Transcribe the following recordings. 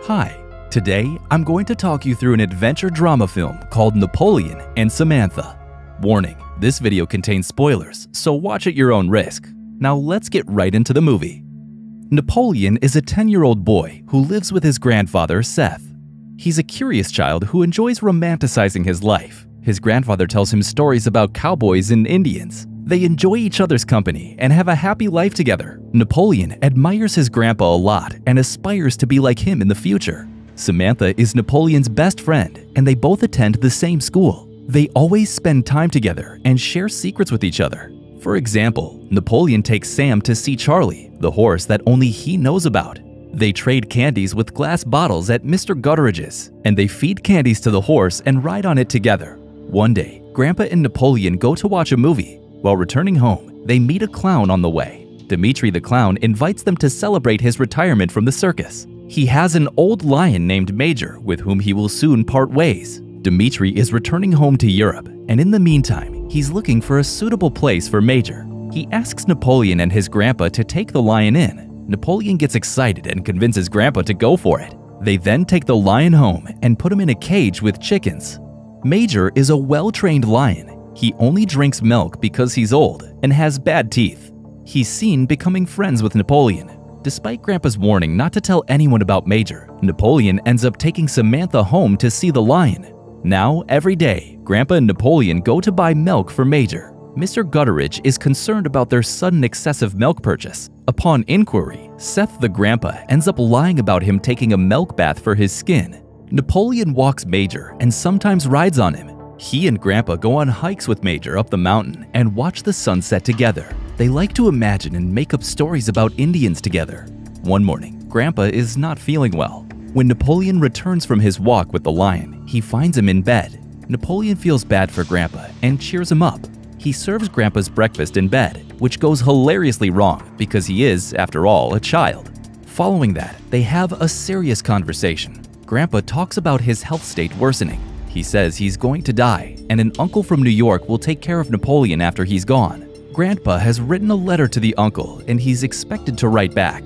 Hi, today I'm going to talk you through an adventure drama film called Napoleon and Samantha. Warning, this video contains spoilers, so watch at your own risk. Now let's get right into the movie. Napoleon is a 10-year-old boy who lives with his grandfather, Seth. He's a curious child who enjoys romanticizing his life. His grandfather tells him stories about cowboys and Indians. They enjoy each other's company and have a happy life together. Napoleon admires his grandpa a lot and aspires to be like him in the future. Samantha is Napoleon's best friend, and they both attend the same school. They always spend time together and share secrets with each other. For example, Napoleon takes Sam to see Charlie, the horse that only he knows about. They trade candies with glass bottles at Mr. Gutteridge's, and they feed candies to the horse and ride on it together. One day, Grandpa and Napoleon go to watch a movie. While returning home, they meet a clown on the way. Dimitri the clown invites them to celebrate his retirement from the circus. He has an old lion named Major with whom he will soon part ways. Dimitri is returning home to Europe, and in the meantime, he's looking for a suitable place for Major. He asks Napoleon and his grandpa to take the lion in. Napoleon gets excited and convinces Grandpa to go for it. They then take the lion home and put him in a cage with chickens. Major is a well-trained lion. He only drinks milk because he's old and has bad teeth. He's seen becoming friends with Napoleon. Despite Grandpa's warning not to tell anyone about Major, Napoleon ends up taking Samantha home to see the lion. Now, every day, Grandpa and Napoleon go to buy milk for Major. Mr. Gutteridge is concerned about their sudden excessive milk purchase. Upon inquiry, Seth the grandpa ends up lying about him taking a milk bath for his skin. Napoleon walks Major and sometimes rides on him. He and Grandpa go on hikes with Major up the mountain and watch the sunset together. They like to imagine and make up stories about Indians together. One morning, Grandpa is not feeling well. When Napoleon returns from his walk with the lion, he finds him in bed. Napoleon feels bad for Grandpa and cheers him up. He serves Grandpa's breakfast in bed, which goes hilariously wrong because he is, after all, a child. Following that, they have a serious conversation. Grandpa talks about his health state worsening. He says he's going to die, and an uncle from New York will take care of Napoleon after he's gone. Grandpa has written a letter to the uncle, and he's expected to write back.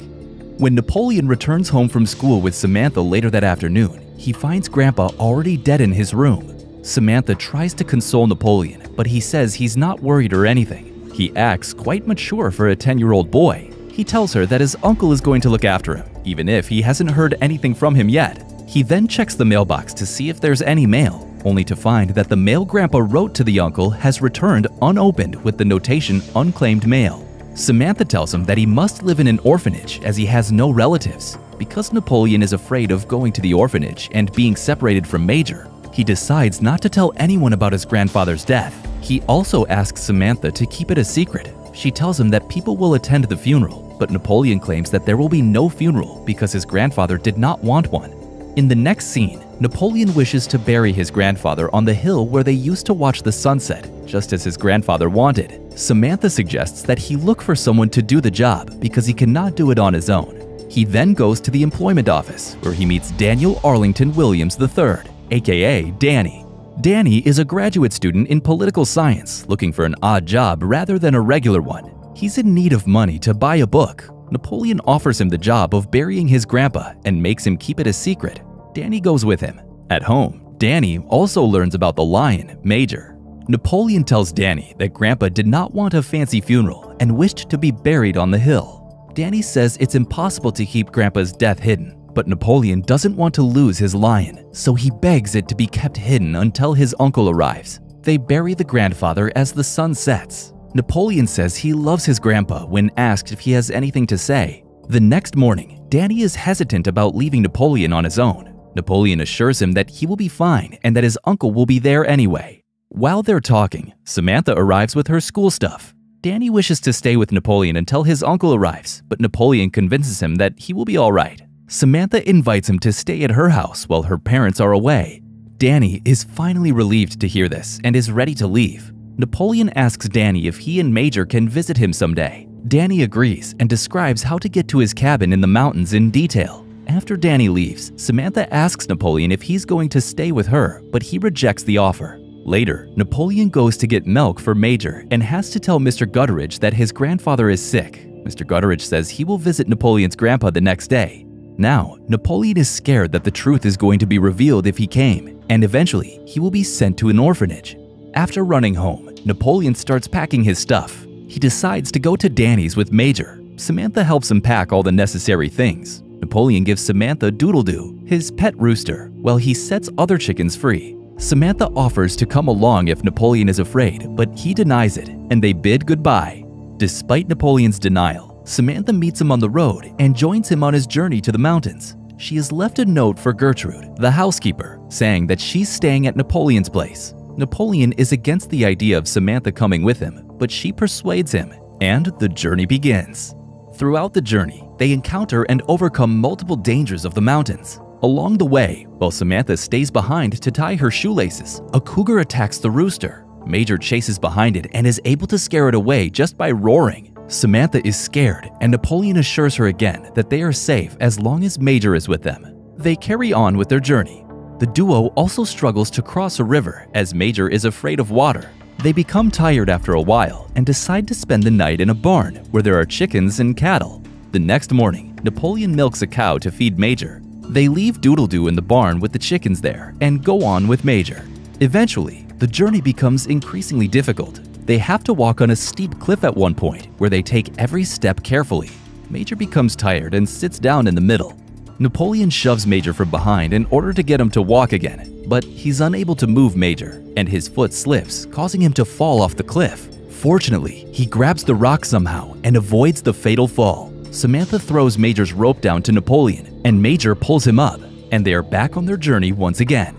When Napoleon returns home from school with Samantha later that afternoon, he finds Grandpa already dead in his room. Samantha tries to console Napoleon, but he says he's not worried or anything. He acts quite mature for a 10-year-old boy. He tells her that his uncle is going to look after him, even if he hasn't heard anything from him yet. He then checks the mailbox to see if there's any mail, only to find that the mail Grandpa wrote to the uncle has returned unopened with the notation unclaimed mail. Samantha tells him that he must live in an orphanage as he has no relatives. Because Napoleon is afraid of going to the orphanage and being separated from Major, he decides not to tell anyone about his grandfather's death. He also asks Samantha to keep it a secret. She tells him that people will attend the funeral, but Napoleon claims that there will be no funeral because his grandfather did not want one. In the next scene, Napoleon wishes to bury his grandfather on the hill where they used to watch the sunset, just as his grandfather wanted. Samantha suggests that he look for someone to do the job because he cannot do it on his own. He then goes to the employment office, where he meets Daniel Arlington Williams III, aka Danny. Danny is a graduate student in political science looking for an odd job rather than a regular one. He's in need of money to buy a book. Napoleon offers him the job of burying his grandpa and makes him keep it a secret. Danny goes with him. At home, Danny also learns about the lion, Major. Napoleon tells Danny that Grandpa did not want a fancy funeral and wished to be buried on the hill. Danny says it's impossible to keep Grandpa's death hidden, but Napoleon doesn't want to lose his lion, so he begs it to be kept hidden until his uncle arrives. They bury the grandfather as the sun sets. Napoleon says he loves his grandpa when asked if he has anything to say. The next morning, Danny is hesitant about leaving Napoleon on his own. Napoleon assures him that he will be fine and that his uncle will be there anyway. While they're talking, Samantha arrives with her school stuff. Danny wishes to stay with Napoleon until his uncle arrives, but Napoleon convinces him that he will be all right. Samantha invites him to stay at her house while her parents are away. Danny is finally relieved to hear this and is ready to leave. Napoleon asks Danny if he and Major can visit him someday. Danny agrees and describes how to get to his cabin in the mountains in detail. After Danny leaves, Samantha asks Napoleon if he's going to stay with her, but he rejects the offer. Later, Napoleon goes to get milk for Major and has to tell Mr. Gutteridge that his grandfather is sick. Mr. Gutteridge says he will visit Napoleon's grandpa the next day. Now, Napoleon is scared that the truth is going to be revealed if he came, and eventually he will be sent to an orphanage. After running home, Napoleon starts packing his stuff. He decides to go to Danny's with Major. Samantha helps him pack all the necessary things. Napoleon gives Samantha Doodle-Doo, his pet rooster, while he sets other chickens free. Samantha offers to come along if Napoleon is afraid, but he denies it, and they bid goodbye. Despite Napoleon's denial, Samantha meets him on the road and joins him on his journey to the mountains. She has left a note for Gertrude, the housekeeper, saying that she's staying at Napoleon's place. Napoleon is against the idea of Samantha coming with him, but she persuades him, and the journey begins. Throughout the journey, they encounter and overcome multiple dangers of the mountains. Along the way, while Samantha stays behind to tie her shoelaces, a cougar attacks the rooster. Major chases behind it and is able to scare it away just by roaring. Samantha is scared, and Napoleon assures her again that they are safe as long as Major is with them. They carry on with their journey. The duo also struggles to cross a river as Major is afraid of water. They become tired after a while and decide to spend the night in a barn where there are chickens and cattle. The next morning, Napoleon milks a cow to feed Major. They leave Doodle-Doo in the barn with the chickens there and go on with Major. Eventually, the journey becomes increasingly difficult. They have to walk on a steep cliff at one point where they take every step carefully. Major becomes tired and sits down in the middle. Napoleon shoves Major from behind in order to get him to walk again, but he's unable to move Major, and his foot slips, causing him to fall off the cliff. Fortunately, he grabs the rock somehow and avoids the fatal fall. Samantha throws Major's rope down to Napoleon, and Major pulls him up, and they are back on their journey once again.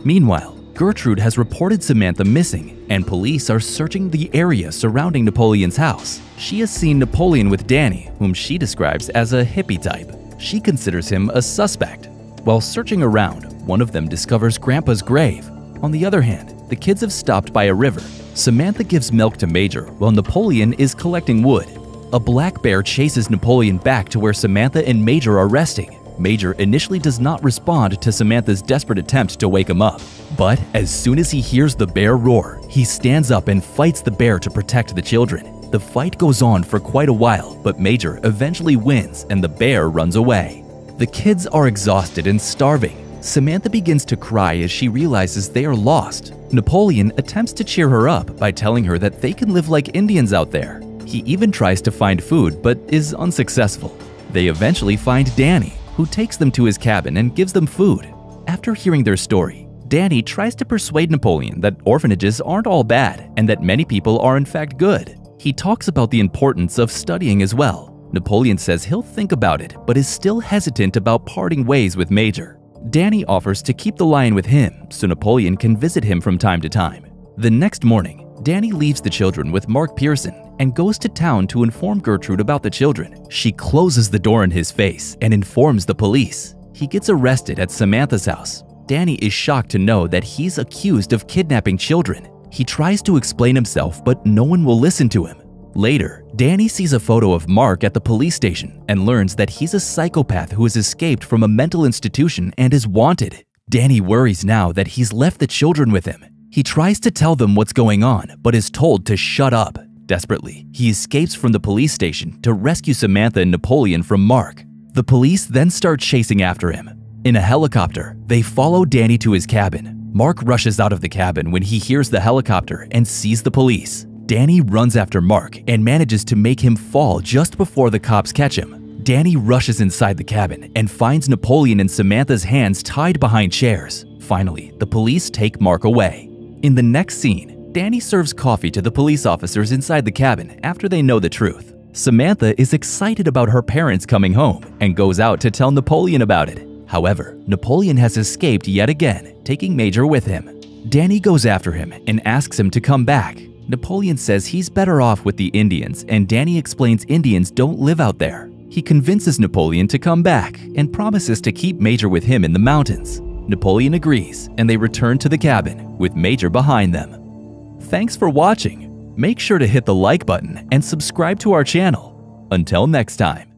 Meanwhile, Gertrude has reported Samantha missing, and police are searching the area surrounding Napoleon's house. She has seen Napoleon with Danny, whom she describes as a hippie type. She considers him a suspect. While searching around, one of them discovers Grandpa's grave. On the other hand, the kids have stopped by a river. Samantha gives milk to Major while Napoleon is collecting wood. A black bear chases Napoleon back to where Samantha and Major are resting. Major initially does not respond to Samantha's desperate attempt to wake him up. But as soon as he hears the bear roar, he stands up and fights the bear to protect the children. The fight goes on for quite a while, but Major eventually wins and the bear runs away. The kids are exhausted and starving. Samantha begins to cry as she realizes they are lost. Napoleon attempts to cheer her up by telling her that they can live like Indians out there. He even tries to find food but is unsuccessful. They eventually find Danny, who takes them to his cabin and gives them food. After hearing their story, Danny tries to persuade Napoleon that orphanages aren't all bad and that many people are in fact good. He talks about the importance of studying as well. Napoleon says he'll think about it, but is still hesitant about parting ways with Major. Danny offers to keep the lion with him so Napoleon can visit him from time to time. The next morning, Danny leaves the children with Mark Pearson and goes to town to inform Gertrude about the children. She closes the door in his face and informs the police. He gets arrested at Samantha's house. Danny is shocked to know that he's accused of kidnapping children. He tries to explain himself, but no one will listen to him. Later, Danny sees a photo of Mark at the police station and learns that he's a psychopath who has escaped from a mental institution and is wanted. Danny worries now that he's left the children with him. He tries to tell them what's going on, but is told to shut up. Desperately, he escapes from the police station to rescue Samantha and Napoleon from Mark. The police then start chasing after him. In a helicopter, they follow Danny to his cabin. Mark rushes out of the cabin when he hears the helicopter and sees the police. Danny runs after Mark and manages to make him fall just before the cops catch him. Danny rushes inside the cabin and finds Napoleon and Samantha's hands tied behind chairs. Finally, the police take Mark away. In the next scene, Danny serves coffee to the police officers inside the cabin after they know the truth. Samantha is excited about her parents coming home and goes out to tell Napoleon about it. However, Napoleon has escaped yet again, taking Major with him. Danny goes after him and asks him to come back. Napoleon says he's better off with the Indians, and Danny explains Indians don't live out there. He convinces Napoleon to come back and promises to keep Major with him in the mountains. Napoleon agrees, and they return to the cabin, with Major behind them. Thanks for watching. Make sure to hit the like button and subscribe to our channel. Until next time.